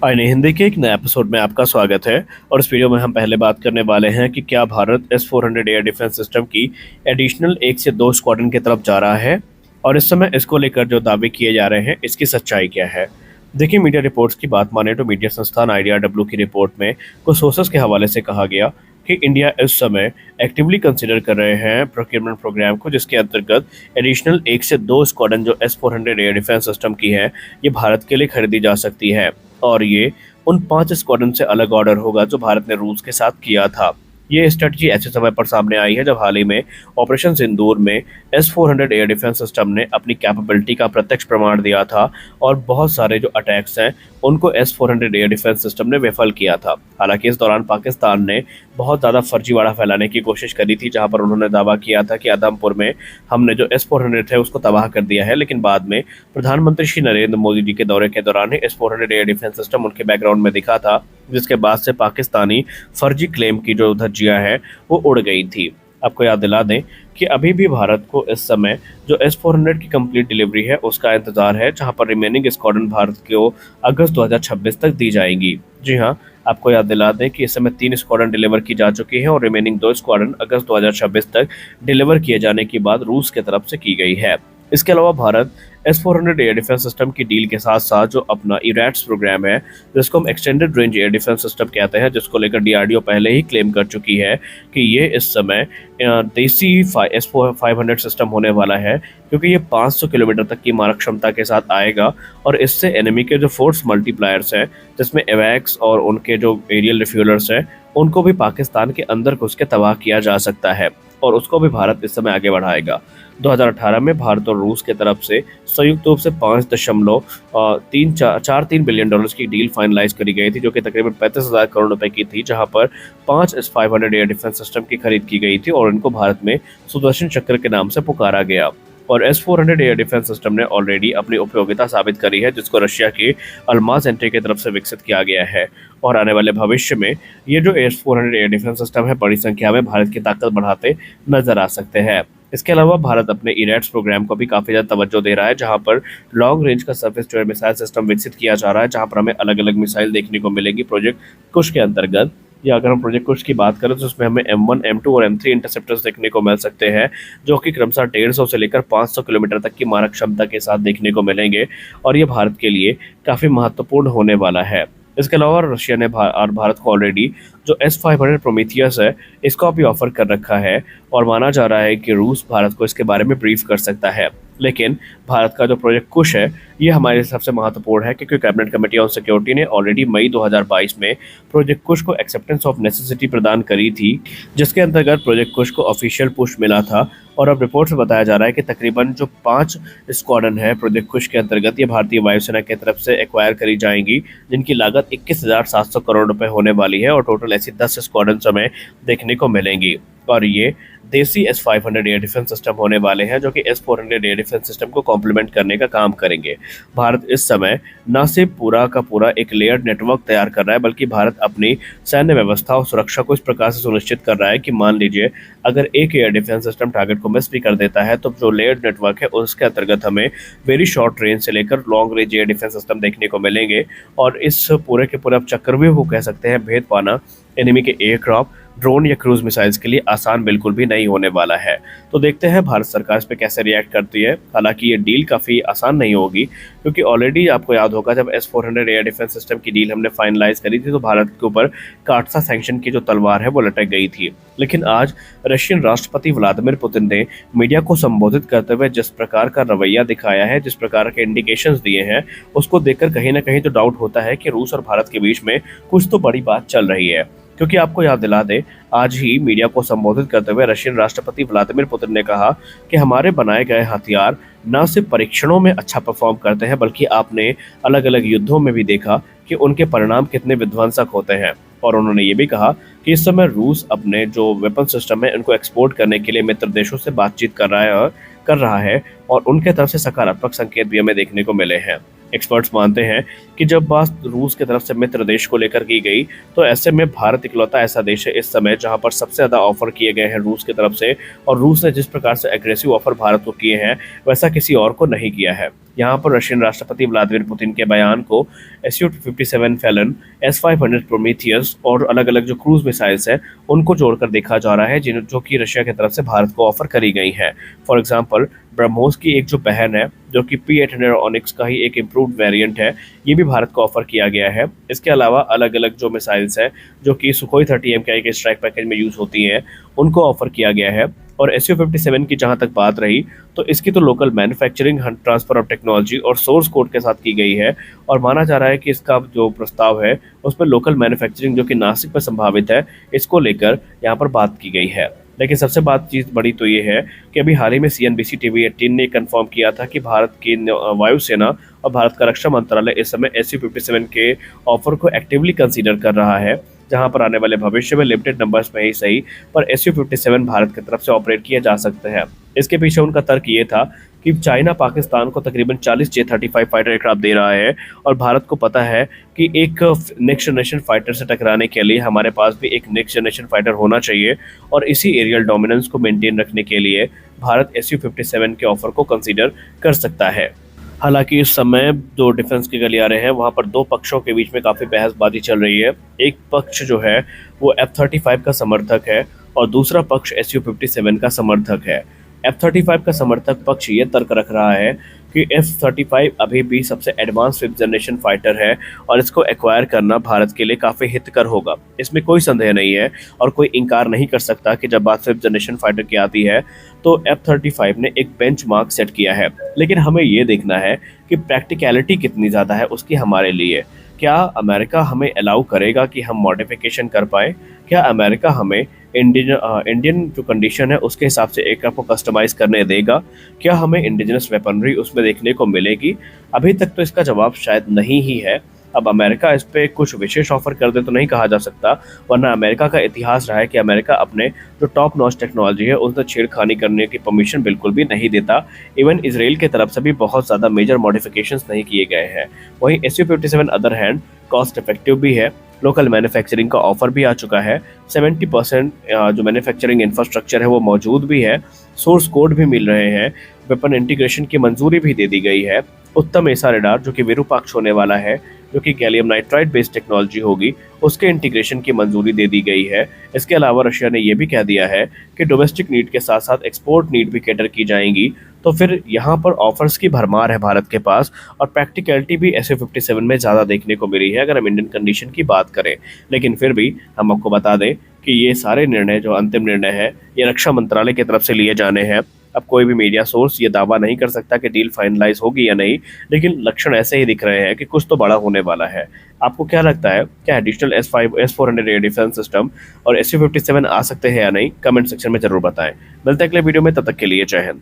आईने हिंदी के एक नए एपिसोड में आपका स्वागत है। और इस वीडियो में हम पहले बात करने वाले हैं कि क्या Bharat S-400 air defence system की एडिशनल 1 से 2 स्क्वाड्रन की तरफ जा रहा है और इस समय इसको लेकर जो दावे किए जा रहे हैं इसकी सच्चाई क्या है। देखिए, मीडिया रिपोर्ट्स की बात माने तो मीडिया संस्थान IDRW की रिपोर्ट में कुछ सोर्सेस के हवाले से कहा गया कि इंडिया इस समय एक्टिवली कंसिडर कर रहे हैं प्रोक्योरमेंट प्रोग्राम को, जिसके अंतर्गत एडिशनल 1 से 2 स्क्वाड्रन जो S-400 एयर डिफेंस सिस्टम की है ये भारत के लिए खरीदी जा सकती है। और ये उन 5 स्क्वाड्रन से अलग ऑर्डर होगा जो भारत ने रूस के साथ किया था। ये स्ट्रेटजी ऐसे समय पर सामने आई है जब हाल ही में ऑपरेशन सिंदूर में S-400 एयर डिफेंस सिस्टम ने अपनी कैपेबिलिटी का प्रत्यक्ष प्रमाण दिया था और बहुत सारे जो अटैक्स हैं उनको S-400 एयर डिफेंस सिस्टम ने विफल किया था। हालांकि इस दौरान पाकिस्तान ने बहुत ज़्यादा फर्जीवाड़ा फैलाने की कोशिश करी थी, जहां पर उन्होंने दावा किया था कि आदमपुर में हमने जो S-400 थे उसको तबाह कर दिया है, लेकिन बाद में प्रधानमंत्री श्री नरेंद्र मोदी जी के दौरे के दौरान ही S-400 एयर डिफेंस सिस्टम उनके बैकग्राउंड में दिखा था, जिसके बाद से पाकिस्तानी फर्जी क्लेम की जो धज्जियां हैं वो उड़ गई थी। आपको याद दिला दें कि अभी भी भारत को इस समय जो S-400 की कंप्लीट डिलीवरी है उसका इंतजार है, जहां पर रिमेनिंग स्क्वाड्रन भारत को अगस्त 2026 तक दी जाएंगी। जी हाँ, आपको याद दिला दें कि इस समय 3 स्क्वाड्रन डिलीवर की जा चुकी है और रिमेनिंग 2 स्क्वाड्रन अगस्त 2026 तक डिलीवर किए जाने की बात रूस की तरफ से की गई है। इसके अलावा Bharat S-400 air defence system की डील के साथ साथ जो अपना इरैट्स प्रोग्राम है, जिसको हम extended range air defence system कहते हैं, जिसको लेकर DRDO पहले ही क्लेम कर चुकी है कि ये इस समय देसी S-500 सिस्टम होने वाला है, क्योंकि ये 500 किलोमीटर तक की मारक क्षमता के साथ आएगा और इससे एनिमी के जो फोर्स मल्टीप्लायर्स हैं, जिसमें एवैक्स और उनके जो एरियल रिफ्यूलर्स हैं, उनको भी पाकिस्तान के अंदर घुस के तबाह किया जा सकता है और उसको भी भारत इस समय आगे बढ़ाएगा। 2018 में भारत और रूस की तरफ से संयुक्त रूप से 5.43 बिलियन डॉलर्स की डील फाइनलाइज करी गई थी, जो कि तकरीबन 35,000 करोड़ रुपए की थी, जहां पर 5 S-500 एयर डिफेंस सिस्टम की खरीद की गई थी और इनको भारत में सुदर्शन चक्र के नाम से पुकारा गया। और S-400 एयर डिफेंस सिस्टम ने ऑलरेडी अपनी उपयोगिता साबित करी है, जिसको रशिया की अल्माज एंट्री की तरफ से विकसित किया गया है और आने वाले भविष्य में ये जो S-400 एयर डिफेंस सिस्टम है बड़ी संख्या में भारत की ताकत बढ़ाते नजर आ सकते हैं। इसके अलावा भारत अपने इरैट्स प्रोग्राम को भी काफ़ी ज़्यादा तवज्जो दे रहा है, जहां पर लॉन्ग रेंज का surface to air missile system विकसित किया जा रहा है, जहां पर हमें अलग अलग मिसाइल देखने को मिलेगी प्रोजेक्ट कुश के अंतर्गत। या अगर हम प्रोजेक्ट कुश की बात करें तो उसमें हमें M1, M2 और M3 इंटरसेप्टर्स देखने को मिल सकते हैं, जो कि क्रमशः 150 से लेकर 500 किलोमीटर तक की मारक क्षमता के साथ देखने को मिलेंगे और ये भारत के लिए काफ़ी महत्वपूर्ण होने वाला है। इसके अलावा रशिया ने भारत को ऑलरेडी जो S-500 प्रोमीथियस है इसको भी ऑफर कर रखा है और माना जा रहा है कि रूस भारत को इसके बारे में ब्रीफ कर सकता है। लेकिन भारत का जो प्रोजेक्ट कुश है ये हमारे हिसाब से महत्वपूर्ण है, क्योंकि कैबिनेट कमेटी ऑन सिक्योरिटी ने ऑलरेडी मई 2022 में प्रोजेक्ट कुश को एक्सेप्टेंस ऑफ नेसेसिटी प्रदान करी थी, जिसके अंतर्गत प्रोजेक्ट कुश को ऑफिशियल पुश मिला था। और अब रिपोर्ट से बताया जा रहा है कि तकरीबन जो 5 स्क्वाड्रन है प्रोजेक्ट कुश के अंतर्गत ये भारतीय वायुसेना की तरफ से एक्वायर करी जाएंगी, जिनकी लागत 21,700 करोड़ रुपए होने वाली है और टोटल ऐसी 10 स्क्वाड्रन हमें देखने को मिलेंगी। और ये देसी S-500 एयर डिफेंस सिस्टम होने वाले हैं, जो कि S-400 एयर डिफेंस सिस्टम को कॉम्प्लीमेंट करने का काम करेंगे। भारत इस समय न सिर्फ पूरा का पूरा एक लेयर्ड नेटवर्क तैयार कर रहा है, बल्कि भारत अपनी सैन्य व्यवस्था और सुरक्षा को इस प्रकार से सुनिश्चित कर रहा है कि मान लीजिए अगर एक एयर डिफेंस सिस्टम टारगेट को मिस भी कर देता है तो जो लेयर्ड नेटवर्क है उसके अंतर्गत हमें वेरी शॉर्ट रेंज से लेकर long range air defence system देखने को मिलेंगे। और इस पूरे के पूरे चक्कर में वो कह सकते हैं भेद पाना एनिमी के एयरक्राफ्ट, ड्रोन या क्रूज मिसाइल्स के लिए आसान बिल्कुल भी नहीं होने वाला है। तो देखते हैं भारत सरकार इस पे कैसे रिएक्ट करती है। हालांकि ये डील काफ़ी आसान नहीं होगी, क्योंकि ऑलरेडी आपको याद होगा जब S-400 एयर डिफेंस सिस्टम की डील हमने फाइनलाइज करी थी तो भारत के ऊपर काटसा सैंक्शन की जो तलवार है वो लटक गई थी। लेकिन आज रशियन राष्ट्रपति व्लादिमीर पुतिन ने मीडिया को संबोधित करते हुए जिस प्रकार का रवैया दिखाया है, जिस प्रकार के इंडिकेशंस दिए हैं, उसको देखकर कहीं ना कहीं तो डाउट होता है कि रूस और भारत के बीच में कुछ तो बड़ी बात चल रही है। क्योंकि आपको याद दिला दें, आज ही मीडिया को संबोधित करते हुए रशियन राष्ट्रपति व्लादिमीर पुतिन ने कहा कि हमारे बनाए गए हथियार न सिर्फ परीक्षणों में अच्छा परफॉर्म करते हैं, बल्कि आपने अलग अलग युद्धों में भी देखा कि उनके परिणाम कितने विध्वंसक होते हैं। और उन्होंने ये भी कहा कि इस समय रूस अपने जो वेपन सिस्टम है उनको एक्सपोर्ट करने के लिए मित्र देशों से बातचीत कर रहा है और उनके तरफ से सकारात्मक संकेत भी हमें देखने को मिले हैं। एक्सपर्ट्स मानते हैं कि जब बात रूस की तरफ से मित्र देश को लेकर की गई, तो ऐसे में भारत इकलौता ऐसा देश है इस समय जहां पर सबसे ज़्यादा ऑफर किए गए हैं रूस की तरफ से, और रूस ने जिस प्रकार से एग्रेसिव ऑफर भारत को किए हैं वैसा किसी और को नहीं किया है। यहाँ पर रशियन राष्ट्रपति व्लादिमीर पुतिन के बयान को SU-57 फैलन, S-500 प्रोमीथियस और अलग अलग जो क्रूज मिसाइल्स हैं उनको जोड़कर देखा जा रहा है जो कि रशिया की तरफ से भारत को ऑफर करी गई हैं। फॉर एग्जाम्पल, ब्रह्मोस की एक जो बहन है जो कि P-800 ऑनिक्स का ही एक इम्प्रूव्ड वेरिएंट है, ये भी भारत को ऑफर किया गया है। इसके अलावा अलग अलग जो मिसाइल्स हैं जो कि सुखोई 30 MKI के स्ट्राइक पैकेज में यूज़ होती हैं उनको ऑफर किया गया है। और SU-57 की जहाँ तक बात रही तो इसकी तो local manufacturing, transfer of technology और सोर्स कोड के साथ की गई है, और माना जा रहा है कि इसका जो प्रस्ताव है उसमें लोकल मैन्युफैक्चरिंग जो कि नासिक में संभावित है इसको लेकर यहाँ पर बात की गई है। लेकिन सबसे चीज़ बड़ी तो ये है कि अभी हाल ही में CNBC TV18 ने कंफर्म किया था कि भारत की वायुसेना और भारत का रक्षा मंत्रालय इस समय SU-57 के ऑफर को एक्टिवली कंसीडर कर रहा है, जहां पर आने वाले भविष्य में लिमिटेड नंबर्स में ही सही पर SU-57 भारत की तरफ से ऑपरेट किए जा सकते हैं। इसके पीछे उनका तर्क ये था कि चाइना पाकिस्तान को तकरीबन 40 J-35 फाइटर एयरक्राफ्ट दे रहा है, और भारत को पता है कि एक नेक्स्ट जनरेशन फाइटर से टकराने के लिए हमारे पास भी एक नेक्स्ट जनरेशन फाइटर होना चाहिए, और इसी एरियल डोमिनेंस को मेंटेन रखने के लिए भारत SU-57 के ऑफर को कंसीडर कर सकता है। हालांकि इस समय जो डिफेंस के गलियारे हैं वहां पर दो पक्षों के बीच में काफ़ी बहसबाजी चल रही है। एक पक्ष जो है वो F-35 का समर्थक है और दूसरा पक्ष SU-57 का समर्थक है। F-35 का समर्थक पक्ष ये तर्क रख रहा है कि F-35 अभी भी सबसे एडवांस 5th जनरेशन फाइटर है और इसको एक्वायर करना भारत के लिए काफ़ी हितकर होगा। इसमें कोई संदेह नहीं है और कोई इनकार नहीं कर सकता कि जब बात 5th जनरेशन फाइटर की आती है तो F-35 ने एक बेंचमार्क सेट किया है। लेकिन हमें ये देखना है कि प्रैक्टिकलिटी कितनी ज़्यादा है उसकी हमारे लिए। क्या अमेरिका हमें अलाउ करेगा कि हम मॉडिफिकेशन कर पाए? क्या अमेरिका हमें इंडियन जो कंडीशन है उसके हिसाब से एयरक्राफ्ट को कस्टमाइज करने देगा? क्या हमें इंडिजिनस वेपनरी उसमें देखने को मिलेगी? अभी तक तो इसका जवाब शायद नहीं ही है। अब अमेरिका इस पे कुछ विशेष ऑफर कर दे तो नहीं कहा जा सकता, वरना अमेरिका का इतिहास रहा है कि अमेरिका अपने जो टॉप नॉच टेक्नोलॉजी है उससे छेड़खानी करने की परमिशन बिल्कुल भी नहीं देता। इवन इसराइल की तरफ से भी बहुत ज़्यादा मेजर मॉडिफिकेशंस नहीं किए गए हैं। वहीं SU-57 other hand cost effective भी है, लोकल मैन्युफैक्चरिंग का ऑफर भी आ चुका है, 70% जो मैन्युफैक्चरिंग इंफ्रास्ट्रक्चर है वो मौजूद भी है, सोर्स कोड भी मिल रहे हैं, वेपन इंटीग्रेशन की मंजूरी भी दे दी गई है, उत्तम एसा रेडार जो कि विरूपाक्ष होने वाला है, जो कि गैलियम नाइट्राइड बेस्ड टेक्नोलॉजी होगी, उसके इंटीग्रेशन की मंजूरी दे दी गई है। इसके अलावा रशिया ने यह भी कह दिया है कि डोमेस्टिक नीड के साथ साथ एक्सपोर्ट नीड भी कैटर की जाएंगी। तो फिर यहाँ पर ऑफर्स की भरमार है भारत के पास, और प्रैक्टिकलिटी भी SU-57 में ज़्यादा देखने को मिली है अगर हम इंडियन कंडीशन की बात करें। लेकिन फिर भी हम आपको बता दें कि ये सारे निर्णय जो अंतिम निर्णय है ये रक्षा मंत्रालय की तरफ से लिए जाने हैं। अब कोई भी मीडिया सोर्स ये दावा नहीं कर सकता कि डील फाइनलाइज होगी या नहीं, लेकिन लक्षण ऐसे ही दिख रहे हैं कि कुछ तो बड़ा होने वाला है। आपको क्या लगता है, क्या additional S-400 air defence system और SU-57 आ सकते हैं या नहीं? कमेंट सेक्शन में जरूर बताएं। मिलते हैं अगले वीडियो में, तब तक के लिए जय हिंद।